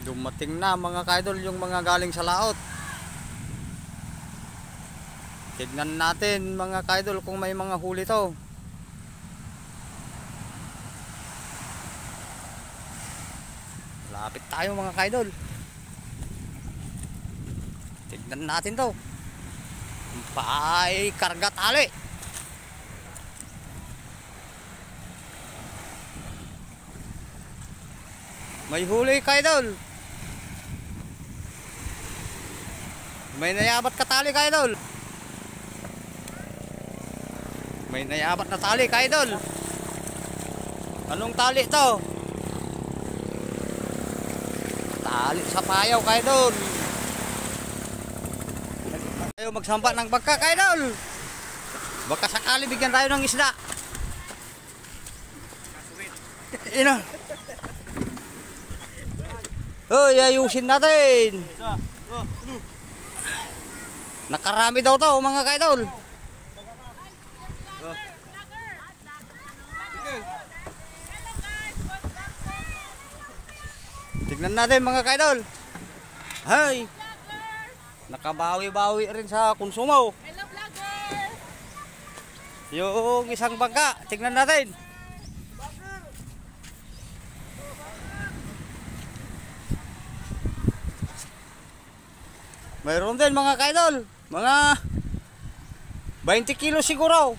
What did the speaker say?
Dumating na mga kaidol yung mga galing sa laot. Tignan natin mga kaidol kung may mga huli to. Lapit tayo mga kaidol. Tignan natin to. Paay karga tali. May huli kaidol. May nayabat ka tali kaidol. May nayabat na tali kaidol. Anong tali to? Tali sa payaw kaidol. Tayo magsampa ng bangka kaidol. Baka sakali bigyan tayo ng isda. Ina. Hoy, ayusin natin. Nakarami daw to mga kaidol. Tignan natin mga kaidol. Hay. Nakabawi-bawi rin sa konsumo. Hello vlogger. Yung isang bangka, tignan natin. Mayroon din mga kaidol. Mga 20 kilo siguro.